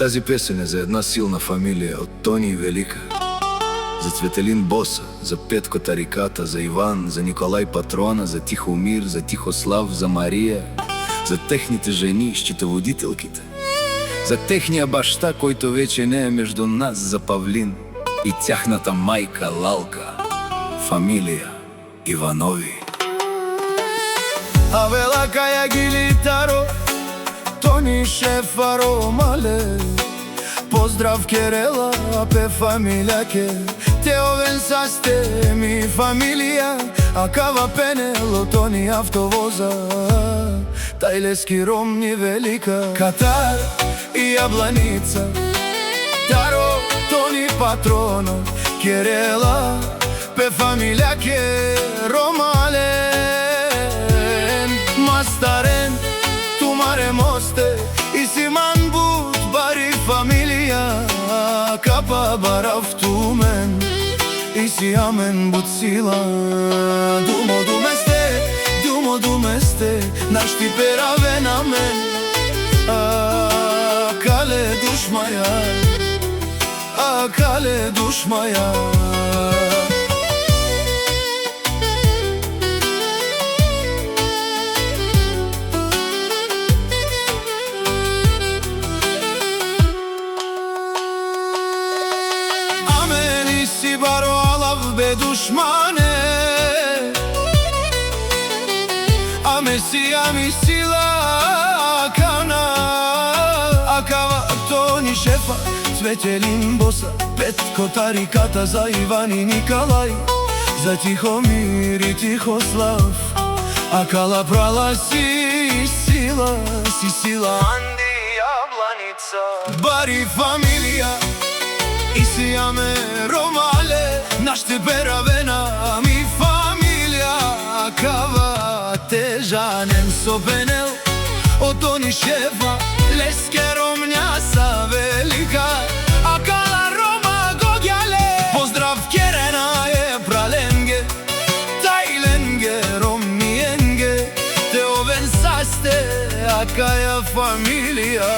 Тази песен е за една силна фамилија од Тони и Велика. За Цветелин Боса, за Петко Тариката, за Иван, за Николај Патрона, за Тихомир, за Тихослав, за Марија, за техните жени, счетоводителките, за техниот башта, којто веќе не е меѓу нас, за Павлин и тяхната мајка Лалка, фамилија Иванови. Аве Лака ја гилитаро, Тони Шефаро мале, поздрав Керела, пе фамилија ке, те овен састе ми фамилија, а кава пенело Тони автовоза, тајлески Ромни Велика, Катар и Јабланица, Таро, Тони Патрона, Керела, пе фамилија ке, Ромален, Мастарен, Тумаре Мосте, Исиман Бут, бари фамилија, Капа Барав Тумен, Исиамен Бутсила, Думо думесте, нашти пераве на мен, Кале душмаја, Амени си баро алав бе душмане, Ами сила кана, Акава Тони Шефа, Цветелин Боса, Петко Тариката, за Иван и Николај, за Тихомир и Тихослав, Акала прала си сила, Анди Јабланица, бари фамилија, Исиаме Ромале, наште беравена ми фамилија, Акава тежанен со пенел, од Тони Шефа, леске Ромњаса Велика, Акала Рома Гогјале, поздрав Керена е праленге, тајленге Ромниенге, те овен састе, акаја фамилија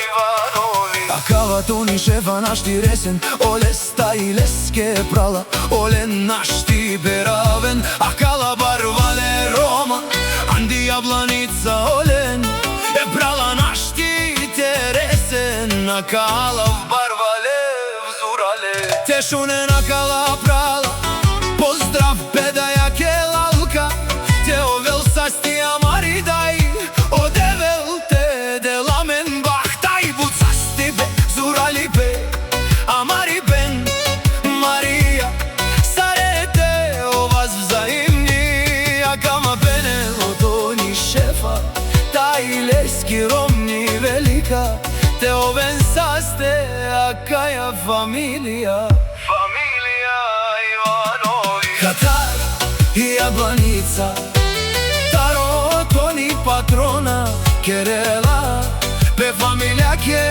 Иванови. Акава Тони Шефа нашти ресен, оле стаи леске прала, оле нашти беравен, Акала барвале Рома, Анди Јабланица олен, е брала нашти тересен, Акала барвале взурале, тешунен Акала прала, поздрав бедаја ке Лалка, те овел састи амари дај, одевел те деламен бахтај, буд састи бе, зурали бе, амари бен, Марија, сарете оваз взаимни, Акама пенело Тони Шефа, тајлески Ромни Велика, те овен састе, акаја фамилија Иванови. Катар и Јабланица, Таро, Тони Патрона, Керела, пе фамилија ке,